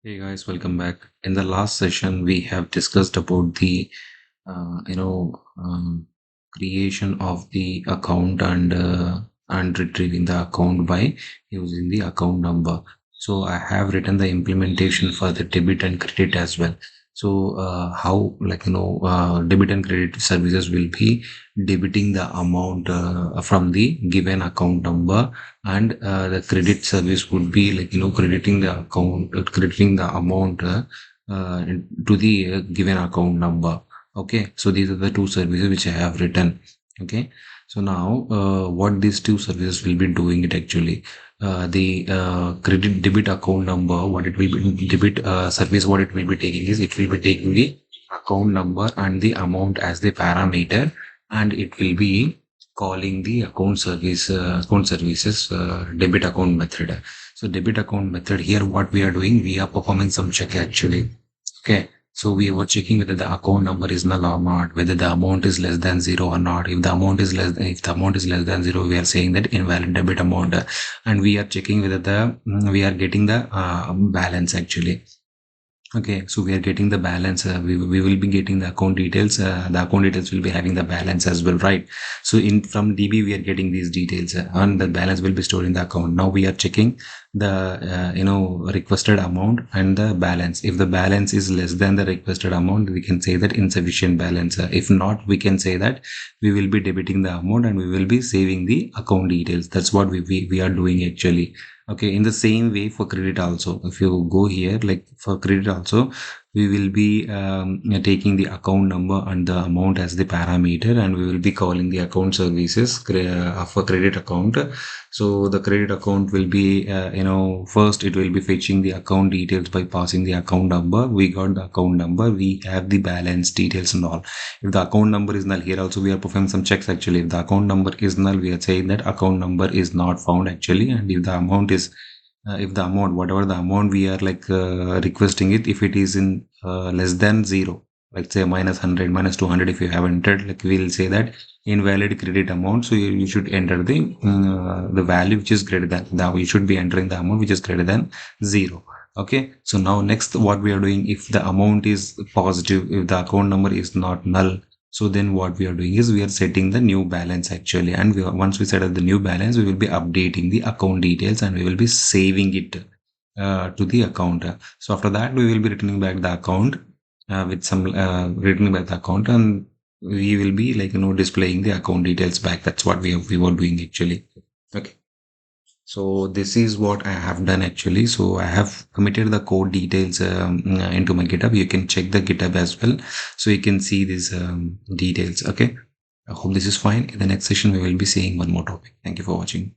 Hey guys, welcome back. In the last session, we have discussed about the creation of the account and retrieving the account by using the account number. So I have written the implementation for the debit and credit as well. So how debit and credit services will be debiting the amount from the given account number, and the credit service would be crediting the account crediting the amount to the given account number. Okay, so these are the two services which I have written. Okay, so now what these two services will be doing it actually, the credit debit account number, what it will be debit service, what it will be taking is it will be taking the account number and the amount as the parameter, and it will be calling the account services debit account method. So debit account method here, what we are doing, we are performing some check actually. Okay, so we were checking whether the account number is null or not, whether the amount is less than zero or not. If the amount is less than zero, we are saying that invalid debit amount, and we are checking whether we are getting the balance actually. Okay, so we are getting the balance. We will be getting the account details. The account details will be having the balance as well, right? So in from DB we are getting these details, and the balance will be stored in the account. Now we are checking the requested amount and the balance. If the balance is less than the requested amount, we can say that insufficient balance. If not, we can say that we will be debiting the amount and we will be saving the account details. That's what we are doing actually. Okay, in the same way for credit also, if you go here, like for credit also, we will be taking the account number and the amount as the parameter, and we will be calling the account services for credit account. So the credit account will be, first it will be fetching the account details by passing the account number. We got the account number, we have the balance details and all. If the account number is null, here also we are performing some checks actually. If the account number is null, we are saying that account number is not found actually. And if the amount is if the amount, whatever the amount we are requesting it, if it is in less than zero, let's say minus 100, minus 200, if you have entered, like we'll say that invalid credit amount. So you should enter the value which is greater than, now you should be entering the amount which is greater than zero. Okay, so now next what we are doing, if the amount is positive, if the account number is not null, so then what we are doing is we are setting the new balance actually, and once we set up the new balance, we will be updating the account details and we will be saving it to the account. So after that, we will be returning back the account with some returning back the account, and we will be displaying the account details back. That's what we were doing actually. Okay. So this is what I have done actually. So I have committed the code details into my GitHub. You can check the GitHub as well, so you can see these details. Okay. I hope this is fine. In the next session, we will be seeing one more topic. Thank you for watching.